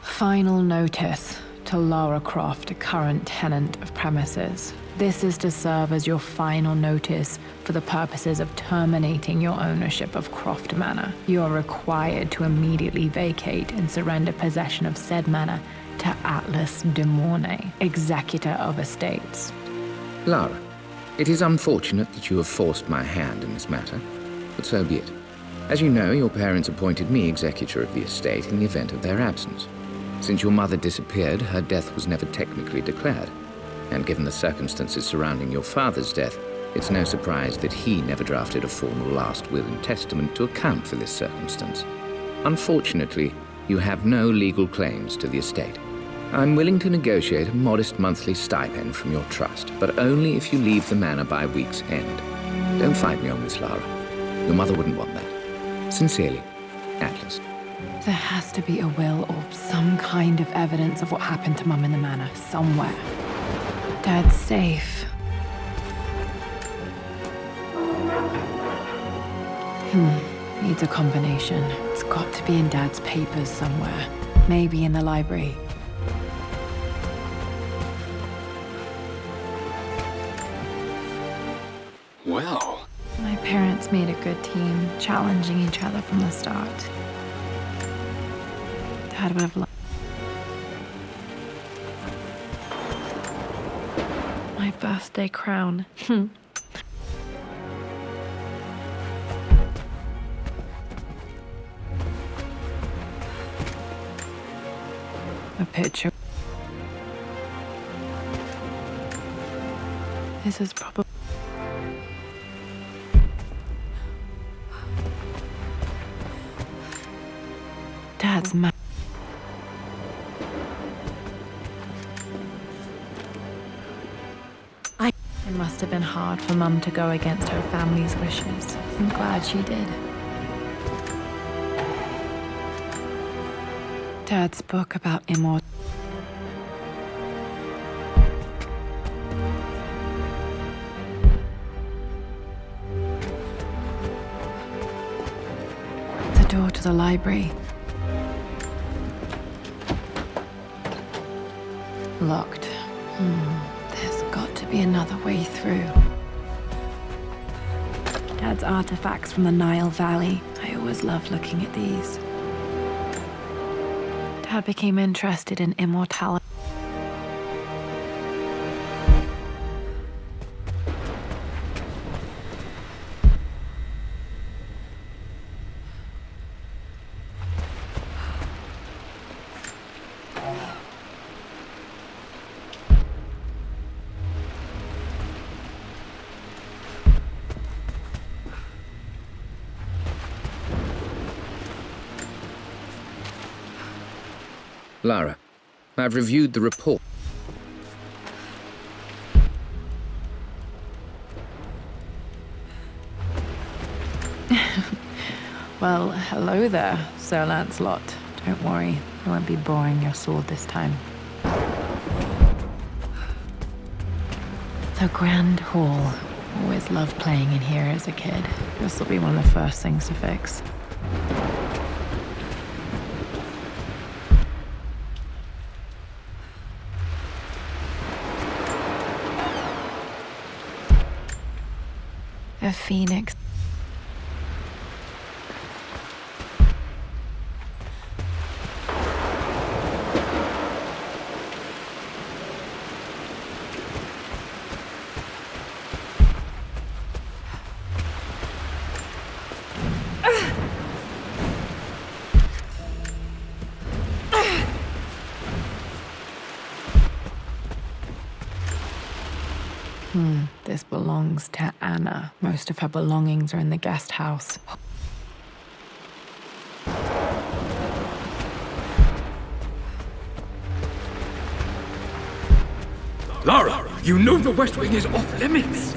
Final notice to Lara Croft, current tenant of premises. This is to serve as your final notice for the purposes of terminating your ownership of Croft Manor. You are required to immediately vacate and surrender possession of said manor to Atlas de Mornay, executor of estates. Lara, it is unfortunate that you have forced my hand in this matter, but so be it. As you know, your parents appointed me executor of the estate in the event of their absence. Since your mother disappeared, her death was never technically declared. And given the circumstances surrounding your father's death, it's no surprise that he never drafted a formal last will and testament to account for this circumstance. Unfortunately, you have no legal claims to the estate. I'm willing to negotiate a modest monthly stipend from your trust, but only if you leave the manor by week's end. Don't fight me on this, Lara. Your mother wouldn't want that. Sincerely, Atlas. There has to be a will or some kind of evidence of what happened to Mum in the manor, somewhere. Dad's safe. Needs a combination. It's got to be in Dad's papers somewhere. Maybe in the library. Well. My parents made a good team, challenging each other from the start. Dad would have loved my birthday crown. A picture. This is probably Dad's map. It must have been hard for Mum to go against her family's wishes. I'm glad she did. Dad's book about immortality. The door to the library. Locked. There's got to be another way through. Dad's artifacts from the Nile Valley. I always loved looking at these. Dad became interested in immortality. Lara, I've reviewed the report. Well, hello there, Sir Lancelot. Don't worry, I won't be boring your sword this time. The Grand Hall. Always loved playing in here as a kid. This will be one of the first things to fix. A phoenix. This belongs to Anna. Most of her belongings are in the guest house. Lara, you know the West Wing is off limits.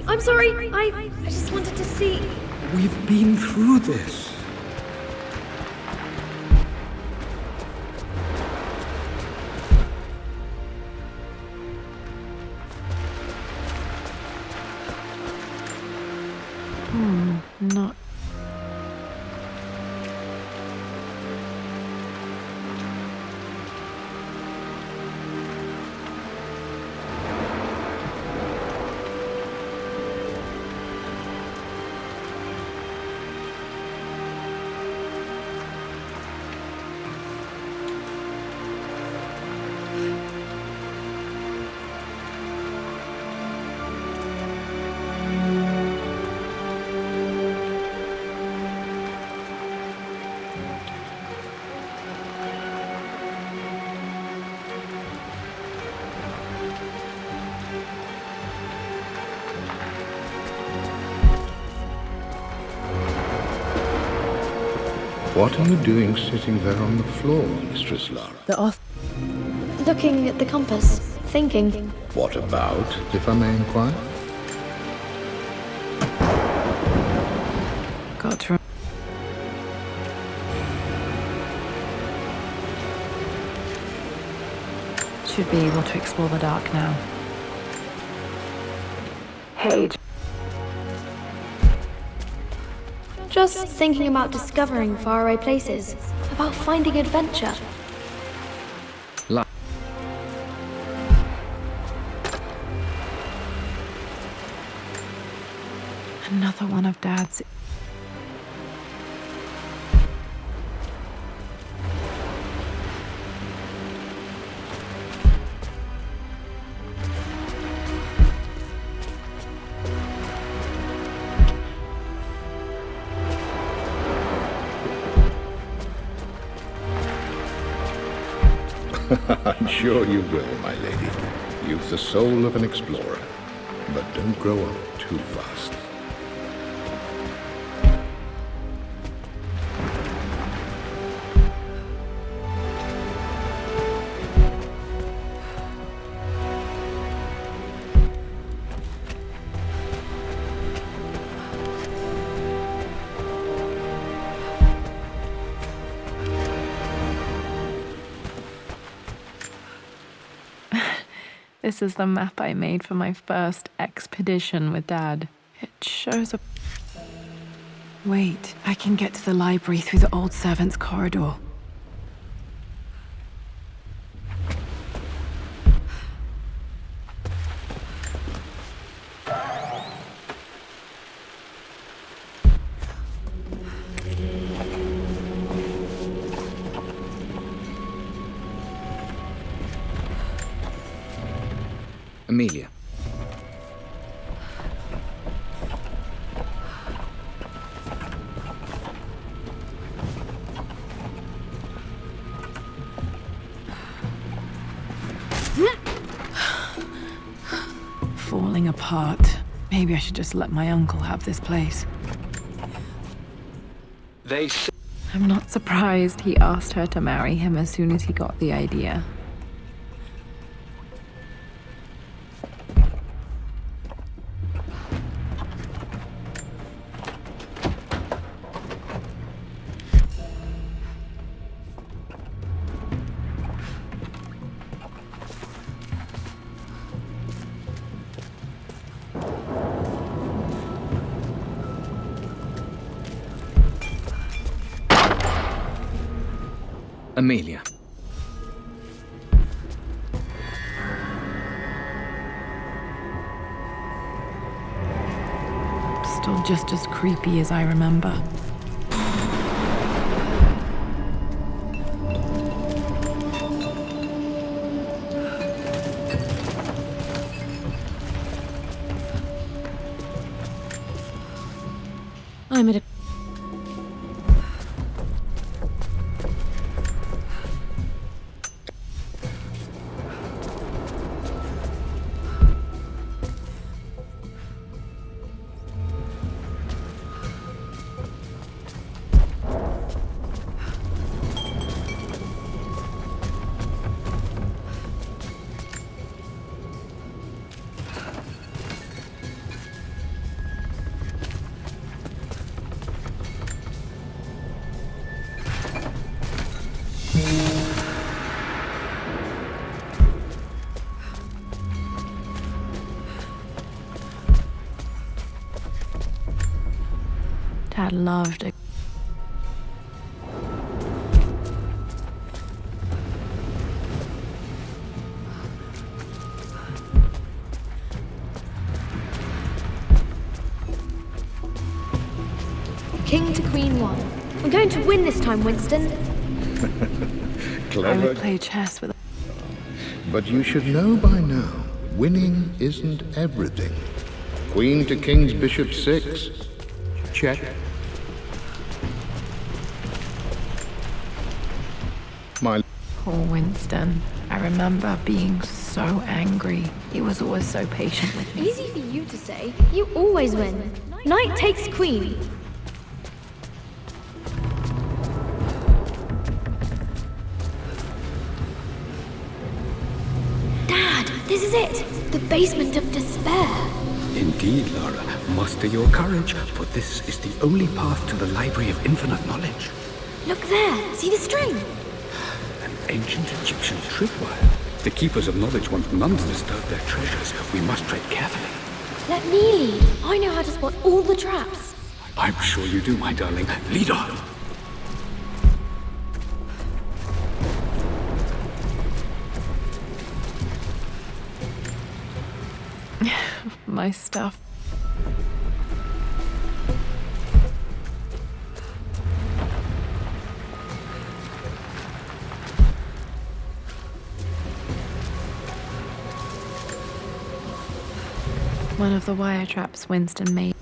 I'm sorry. I just wanted to see. We've been through this. Not. What are you doing sitting there on the floor, Mistress Lara? The author. Looking at the compass, thinking. What about, if I may inquire? Got to. Should be able to explore the dark now. Hey. Just thinking about discovering faraway places, about finding adventure. Another one of Dad's. I'm sure you will, my lady. You've the soul of an explorer. But don't grow up too fast. This is the map I made for my first expedition with Dad. It shows a... Wait, I can get to the library through the old servants' corridor. Amelia. Falling apart. Maybe I should just let my uncle have this place. I'm not surprised he asked her to marry him as soon as he got the idea. Amelia. Still just as creepy as I remember. I'm at a... had loved a King to Queen 1. We're going to win this time, Winston. I Clever. would play chess with But you should know by now, winning isn't everything. Queen to King's Bishop 6. Check. My poor Winston. I remember being so angry. He was always so patient with me. Easy for you to say. You always win. Knight takes queen. Dad, this is it. The basement of despair. Indeed, Lara. Muster your courage, for this is the only path to the Library of Infinite Knowledge. Look there. See the string? An ancient Egyptian tripwire. The Keepers of Knowledge want none to disturb their treasures. We must tread carefully. Let me lead. I know how to spot all the traps. I'm sure you do, my darling. Lead on. My stuff. One of the wire traps Winston made.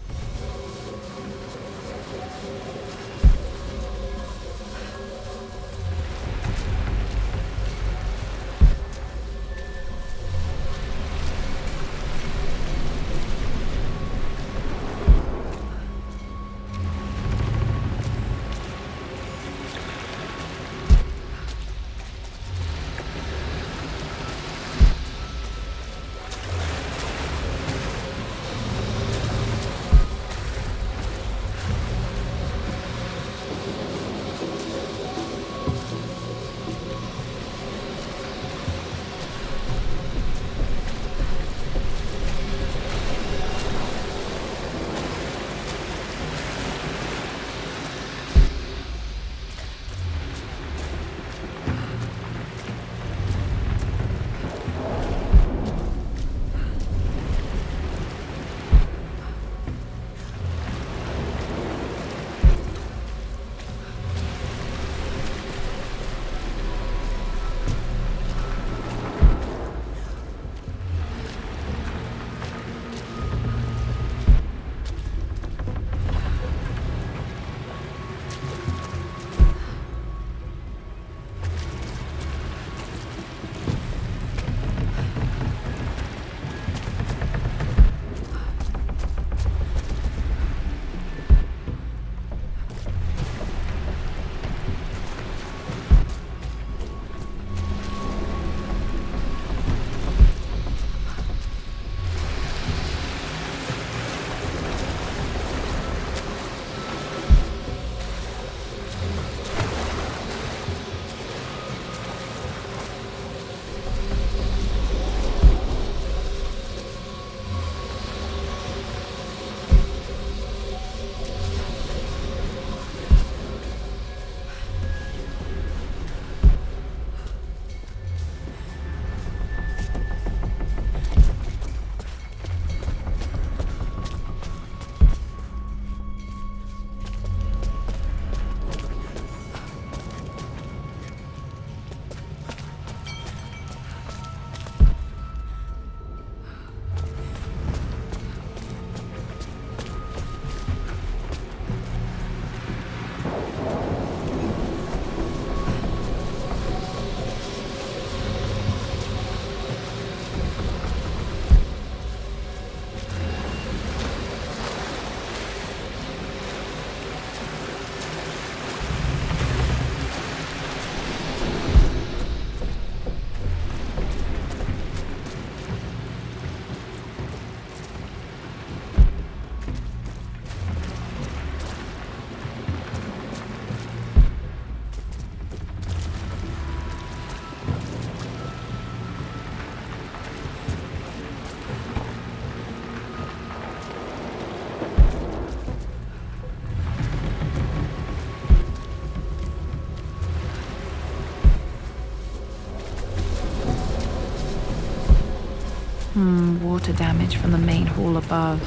Water damage from the main hall above.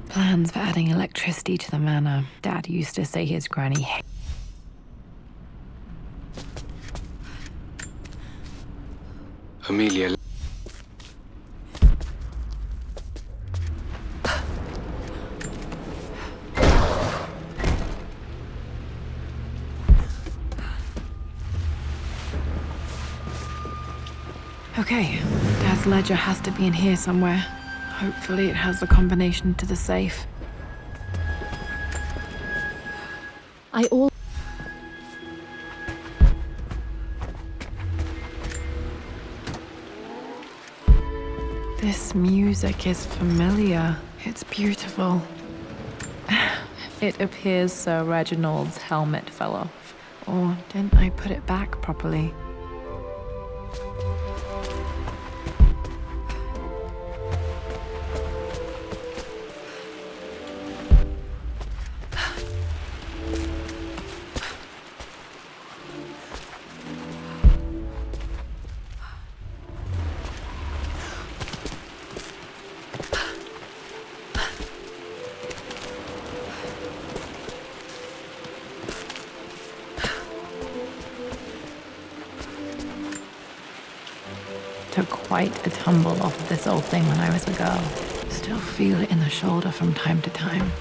Plans for adding electricity to the manor. Dad used to say his granny Amelia. Okay, Dad's ledger has to be in here somewhere. Hopefully it has the combination to the safe. This music is familiar. It's beautiful. It appears Sir Reginald's helmet fell off. Or didn't I put it back properly? Took quite a tumble off of this old thing when I was a girl. Still feel it in the shoulder from time to time.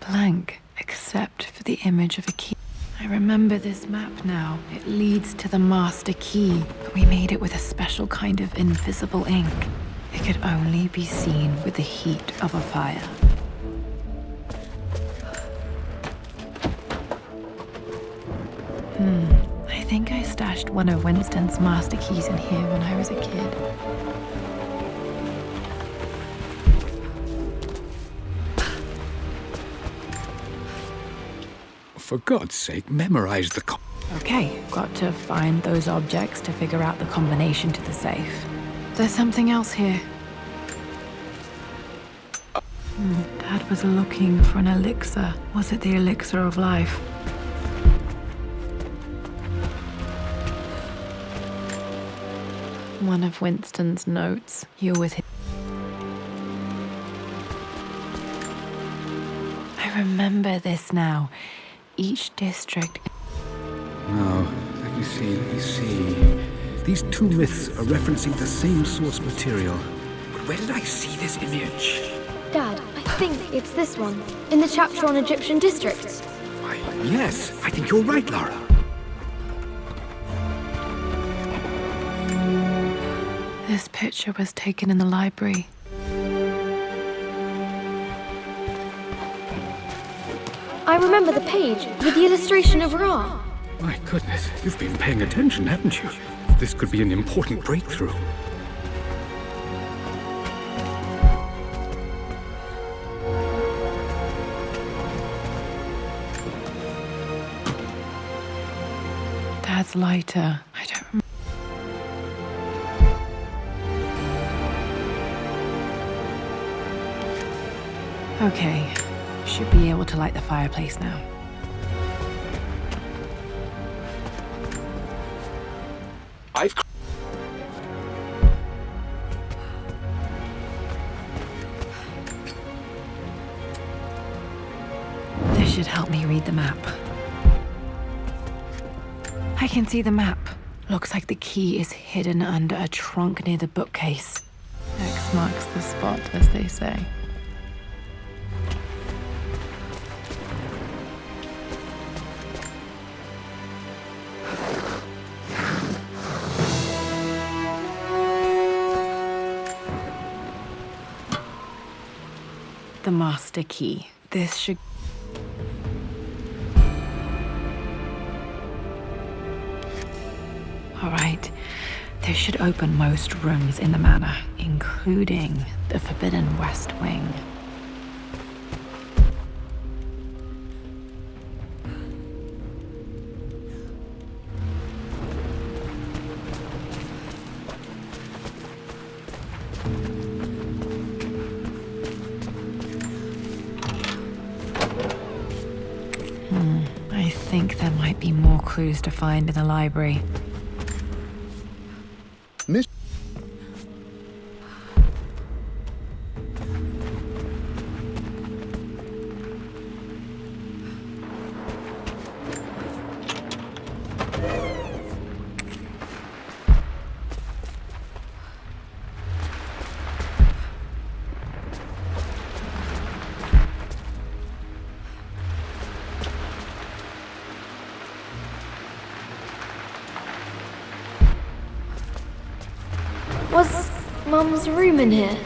Blank, except for the image of a key. I remember this map now. It leads to the master key, but we made it with a special kind of invisible ink. It could only be seen with the heat of a fire. I think I stashed one of Winston's master keys in here when I was a kid. For God's sake, memorize the Okay, got to find those objects to figure out the combination to the safe. There's something else here. Dad was looking for an elixir. Was it the elixir of life? One of Winston's notes. You with him. I remember this now. Each district. Now, let me see. These two myths are referencing the same source material. But where did I see this image? Dad, I think it's this one, in the chapter on Egyptian districts. Why, yes, I think you're right, Lara. This picture was taken in the library. I remember the page with the illustration of Ra. My goodness, you've been paying attention, haven't you? This could be an important breakthrough. Dad's lighter. I don't remember. Okay, should be able to light the fireplace now. I've... This should help me read the map. I can see the map. Looks like the key is hidden under a trunk near the bookcase. X marks the spot, as they say. The master key. This should... All right. This should open most rooms in the manor, including the Forbidden West Wing. I think there might be more clues to find in the library. Miss... Was Mum's room in here?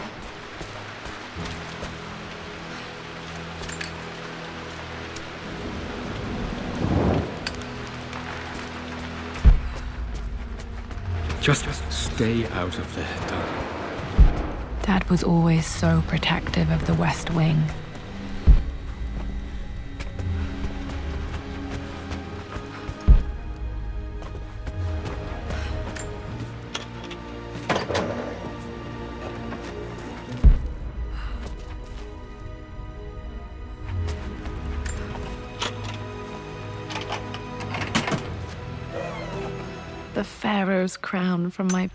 Just stay out of there, darling. Dad was always so protective of the West Wing. The Pharaoh's crown from my...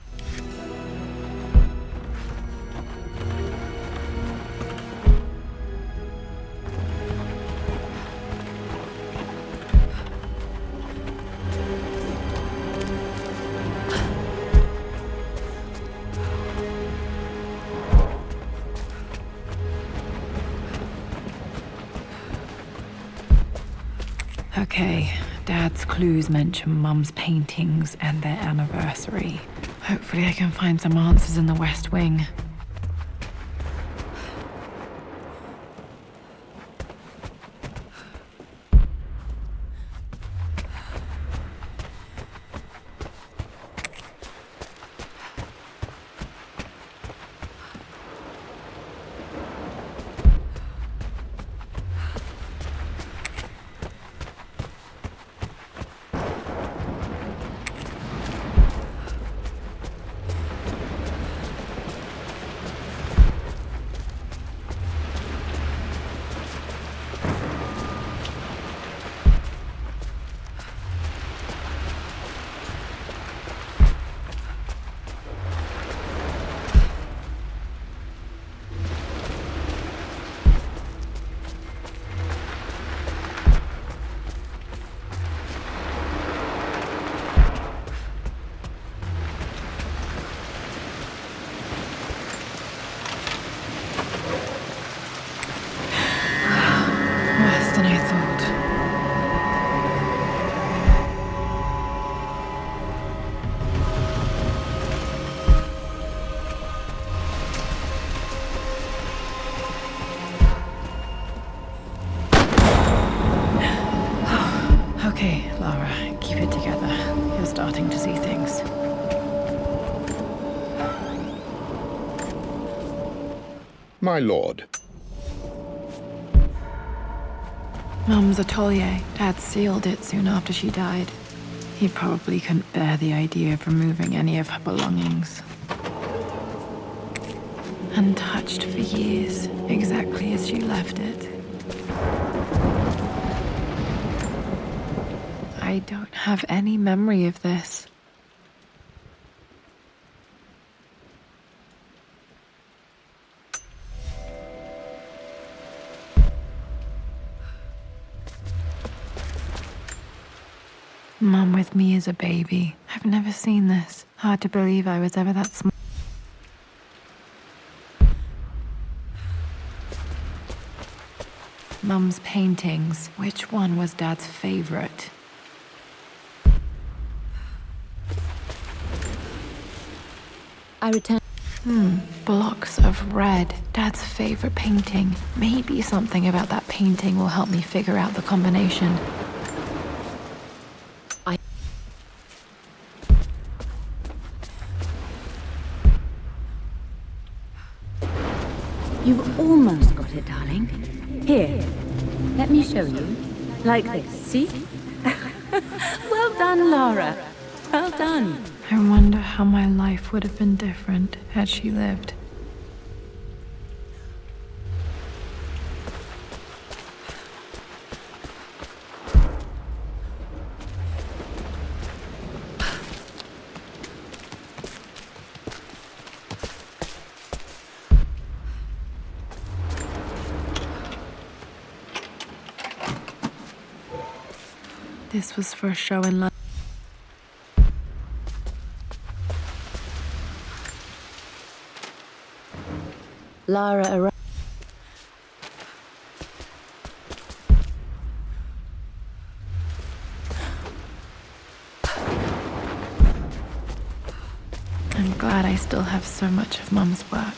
Okay, Dad's clues mention Mum's paintings and their anniversary. Hopefully I can find some answers in the West Wing. Worse than I thought. Okay, Lara, keep it together. You're starting to see things. My lord. Mum's atelier. Dad sealed it soon after she died. He probably couldn't bear the idea of removing any of her belongings. untouched for years, exactly as she left it. I don't have any memory of this. Mum with me as a baby. I've never seen this. Hard to believe I was ever that small. Mum's paintings. Which one was Dad's favorite? I return. Blocks of red. Dad's favorite painting. Maybe something about that painting will help me figure out the combination. You've almost got it, darling. Here, let me show you. Like this, see? Well done, Lara. Well done. I wonder how my life would have been different had she lived. This was for a show in London. Lara arrived. I'm glad I still have so much of Mum's work.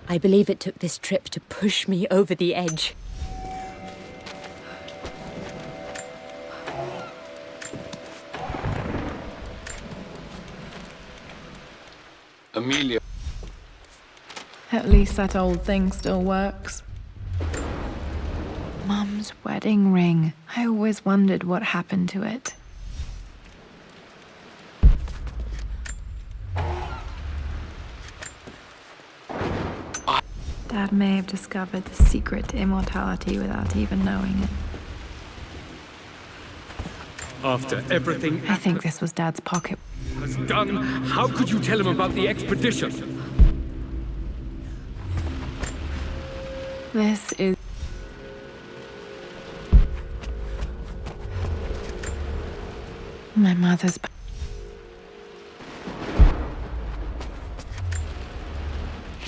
I believe it took this trip to push me over the edge. Amelia. At least that old thing still works. Mum's wedding ring. I always wondered what happened to it. Dad may have discovered the secret to immortality without even knowing it. After everything I think this was Dad's pocket. was done, how could you tell him about the expedition? This is... my mother's...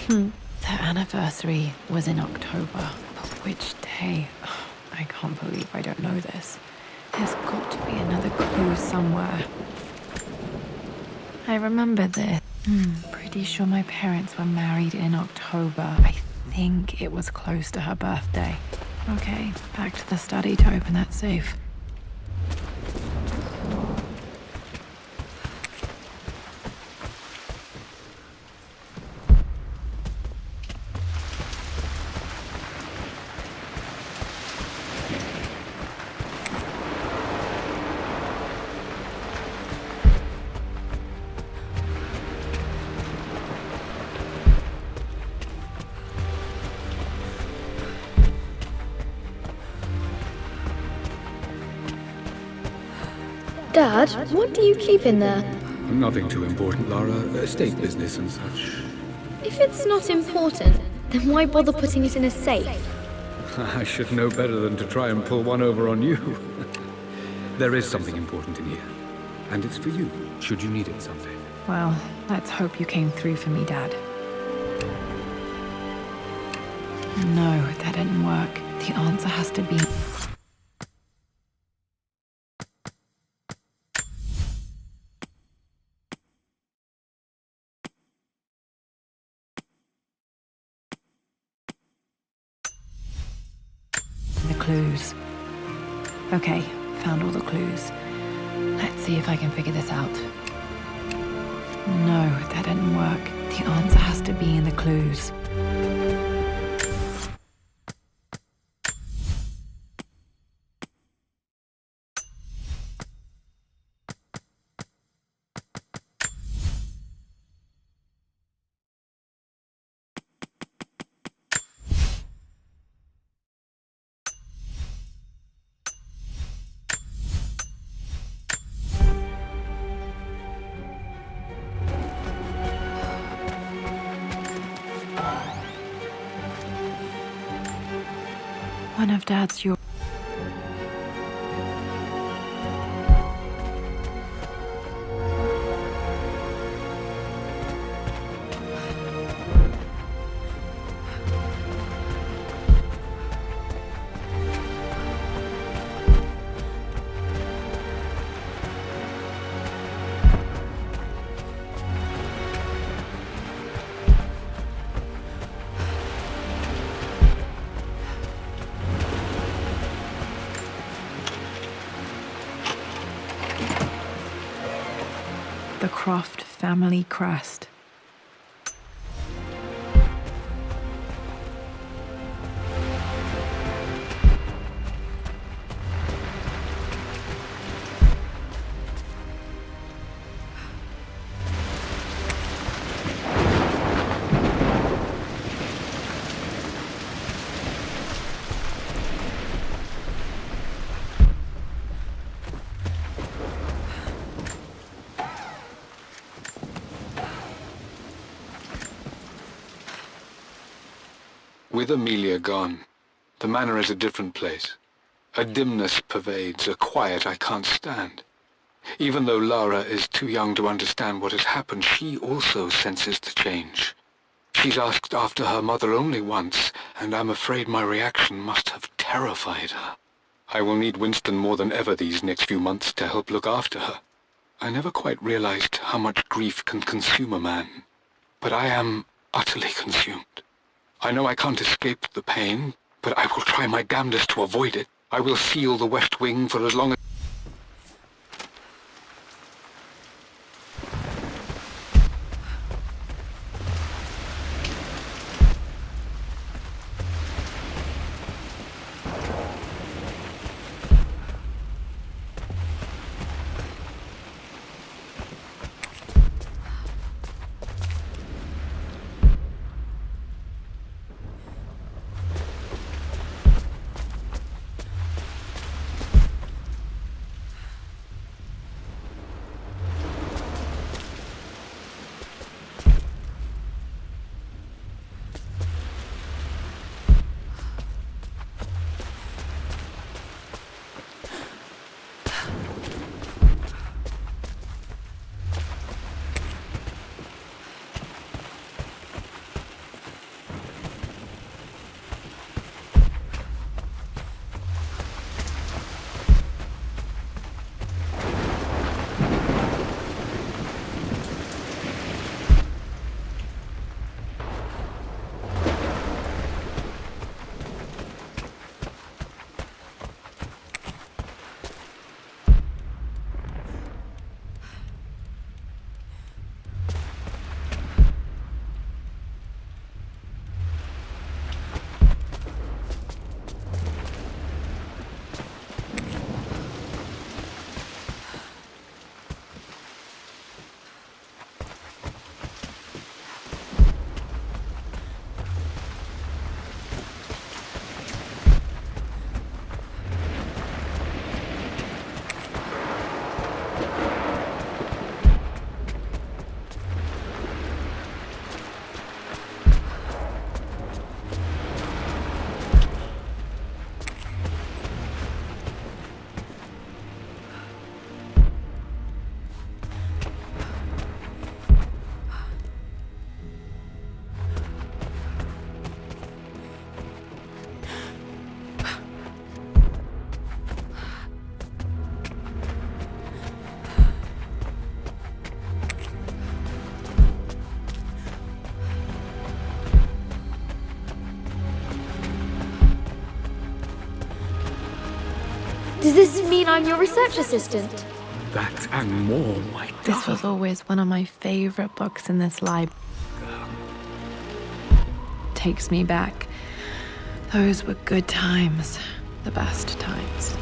Their anniversary was in October. But which day? I can't believe I don't know this. There's got to be another clue somewhere. I remember this. Pretty sure my parents were married in October. I think it was close to her birthday. Okay, back to the study to open that safe. Dad, what do you keep in there? Nothing too important, Lara. Estate business and such. If it's not important, then why bother putting it in a safe? I should know better than to try and pull one over on you. There is something important in here. And it's for you, should you need it someday. Well, let's hope you came through for me, Dad. No, that didn't work. The answer has to be... the clues. Okay, found all the clues. Let's see if I can figure this out. No, that didn't work. The answer has to be in the clues. One of Dad's your... The Croft family crest. With Amelia gone, the manor is a different place. A dimness pervades, a quiet I can't stand. Even though Lara is too young to understand what has happened, she also senses the change. She's asked after her mother only once, and I'm afraid my reaction must have terrified her. I will need Winston more than ever these next few months to help look after her. I never quite realized how much grief can consume a man, but I am utterly consumed. I know I can't escape the pain, but I will try my damnedest to avoid it. I will seal the West Wing for as long as... Does this mean I'm your research assistant? That and more, my This was always one of my favorite books in this library. Takes me back. Those were good times. The best times.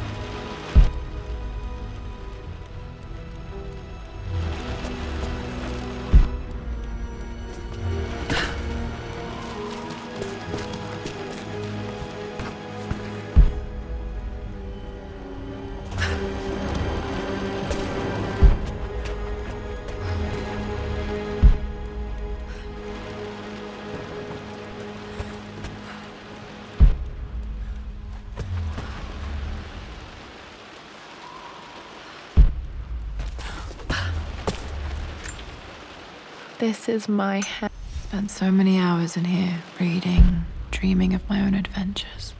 This is my house. Spent so many hours in here, reading, dreaming of my own adventures.